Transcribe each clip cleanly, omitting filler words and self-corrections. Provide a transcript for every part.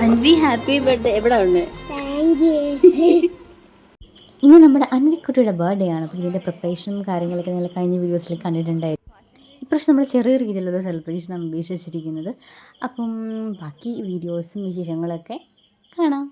Anvi happy birthday എവിടെ ഉണ്ട്? ഇനി നമ്മുടെ അൻവിക്കുട്ടിയുടെ ബർത്ത്ഡേ ആണ്. അപ്പോൾ ഇതിൻ്റെ പ്രിപ്പറേഷനും കാര്യങ്ങളൊക്കെ നിങ്ങൾ കഴിഞ്ഞ വീഡിയോസിൽ കണ്ടിട്ടുണ്ടായിരുന്നു. ഇപ്രാവശ്യം നമ്മൾ ചെറിയ രീതിയിലുള്ള സെലിബ്രേഷനാണ് ഉദ്ദേശിച്ചിരിക്കുന്നത്. അപ്പം ബാക്കി വീഡിയോസും വിശേഷങ്ങളൊക്കെ കാണാം.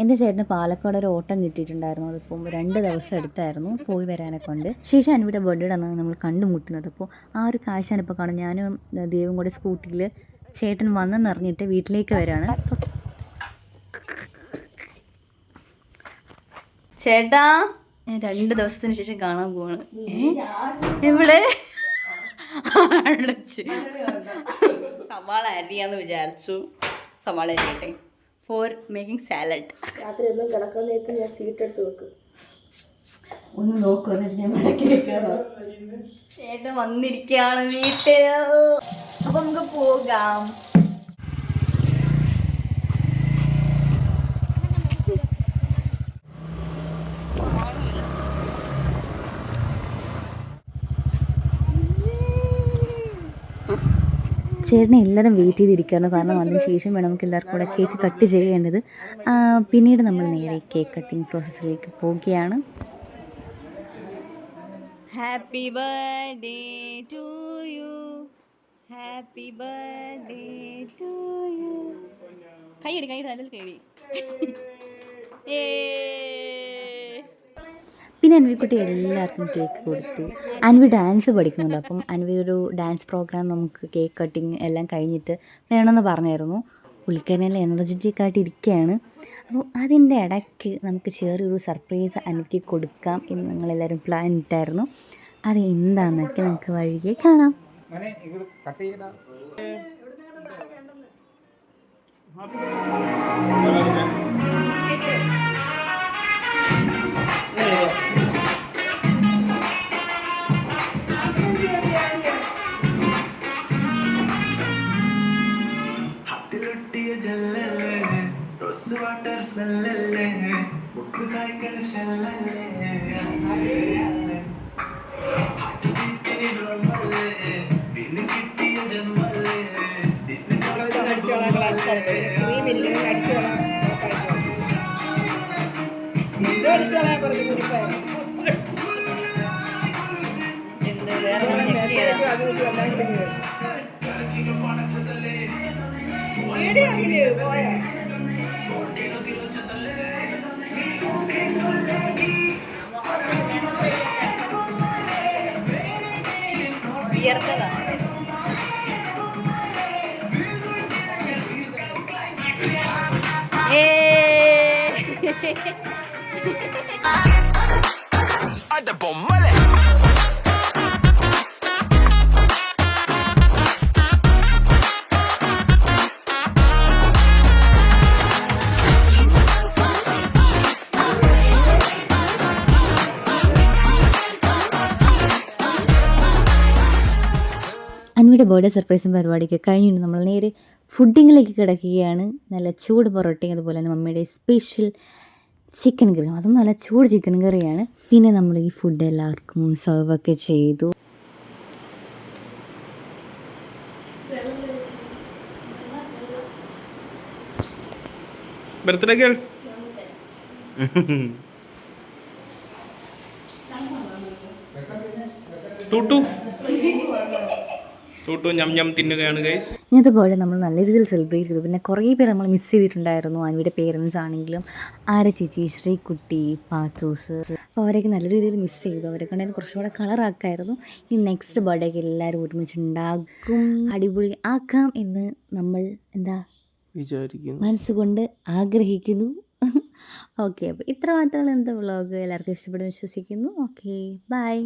എൻ്റെ ചേട്ടന് പാലക്കാട് ഒരു ഓട്ടം കിട്ടിയിട്ടുണ്ടായിരുന്നു. അതിപ്പം 2 ദിവസം എടുത്തായിരുന്നു പോയി വരാനെ കൊണ്ട്. ശേഷം അൻവിയുടെ ബർത്ത്ഡേ ആണ് നമ്മൾ കണ്ടുമുട്ടുന്നത്. അപ്പോൾ ആ ഒരു കാഴ്ചയാണ് ഇപ്പോൾ കാണും. ഞാനും ദേവും കൂടെ സ്കൂട്ടിയിൽ ചേട്ടൻ വന്നെന്നറിഞ്ഞിട്ട് വീട്ടിലേക്ക് വരാണ്. ചേട്ടാ 2 ദിവസത്തിന് ശേഷം കാണാൻ പോവാണ്. എവിടെ സവാള അരിയാന്ന് വിചാരിച്ചു. സവാള അരിയട്ടെ ഫോർ മേക്കിംഗ് സാലഡ്. രാത്രി ഒന്നും കിടക്കാൻ നേരത്ത് ഞാൻ ചീട്ടെടുത്ത് വെക്കും. ഒന്ന് നോക്കുമെന്ന് ഞാൻ മടക്കി വെക്കാണോ? ചേട്ടൻ വന്നിരിക്കുകയാണ് വീട്ടിൽ. അപ്പൊ നമുക്ക് പോകാം. ചേട്ടനെ എല്ലാവരും വെയിറ്റ് ചെയ്തിരിക്കുകയാണ്. കാരണം അതിന് ശേഷം വേണം നമുക്ക് എല്ലാവർക്കും കൂടെ കേക്ക് കട്ട് ചെയ്യേണ്ടത്. പിന്നീട് നമ്മൾ നേരെ കേക്ക് കട്ടിങ് പ്രോസസ്സിലേക്ക് പോവുകയാണ്. Happy birthday to you, happy birthday to you. കൈയടി നല്ല കേടി. പിന്നെ അൻവിക്കുട്ടി എല്ലാവർക്കും കേക്ക് കൊടുത്തു. അൻവി ഡാൻസ് പഠിക്കുന്നുണ്ട്. അപ്പം അൻവി ഒരു ഡാൻസ് പ്രോഗ്രാം നമുക്ക് കേക്ക് കട്ടിങ് എല്ലാം കഴിഞ്ഞിട്ട് വേണമെന്ന് പറഞ്ഞായിരുന്നു. പുള്ളിക്കാരനെല്ലാം എനർജറ്റിക് ആയിട്ട് ഇരിക്കുകയാണ്. അപ്പോൾ അതിൻ്റെ ഇടയ്ക്ക് നമുക്ക് ചെറിയൊരു സർപ്രൈസ് അൻവിക്ക് കൊടുക്കാം എന്ന് ഞങ്ങളെല്ലാവരും പ്ലാൻ ഇട്ടായിരുന്നു. അത് എന്താണെന്നൊക്കെ നമുക്ക് വഴിയെ കാണാം. വാട്ടർ സ്മെല്ലല്ലേ മുത്തു കായ്ക്കണ ഷെല്ലല്ലേ പിന്നെ കിട്ടിയ ജന്മല്ലേ പടച്ചതല്ലേ അൻവിയുടെ ബർത്ത്ഡേ സർപ്രൈസും പരിപാടിയൊക്കെ കഴിഞ്ഞിട്ട് നമ്മൾ നേരെ ഫുഡിങ്ങിലേക്ക് കിടക്കുകയാണ്. നല്ല ചൂട് പൊറോട്ടയും അതുപോലെ തന്നെ മമ്മിയുടെ സ്പെഷ്യൽ ചിക്കൻ കറിയും, അതും നല്ല ചൂട് ചിക്കൻ കറിയാണ്. പിന്നെ നമ്മൾ ഈ ഫുഡ് എല്ലാവർക്കും സെർവൊക്കെ ചെയ്തു. ബർത്ത്ഡേ ഗേൾ ടൂട്ടു ഞം ഞം തിന്നുകയാണ് ഗൈസ്. ഇങ്ങനത്തെ ബർത്ത്ഡേ നമ്മൾ നല്ല രീതിയിൽ സെലിബ്രേറ്റ് ചെയ്തു. പിന്നെ കുറേ പേര് നമ്മൾ മിസ് ചെയ്തിട്ടുണ്ടായിരുന്നു. അൻവിയുടെ പേരൻസ് ആണെങ്കിലും ആര ചേച്ചി, ശ്രീകുട്ടി, പാത്തൂസ്, അപ്പോൾ അവരെയൊക്കെ നല്ല രീതിയിൽ മിസ് ചെയ്തു. അവരെ കണ്ടെങ്കിൽ കുറച്ചുകൂടെ കളറാക്കായിരുന്നു. ഈ നെക്സ്റ്റ് ബർത്ത്ഡേക്ക് എല്ലാവരും ഒരുമിച്ചുണ്ടാകും, അടിപൊളി ആക്കാം എന്ന് നമ്മൾ വിചാരിക്കുന്നു, മനസ്സുകൊണ്ട് ആഗ്രഹിക്കുന്നു. ഓക്കെ, അപ്പോൾ ഇത്ര മാത്രമുള്ള എന്താ വ്ളോഗ് എല്ലാവർക്കും ഇഷ്ടപ്പെടും വിശ്വസിക്കുന്നു. Okay, by.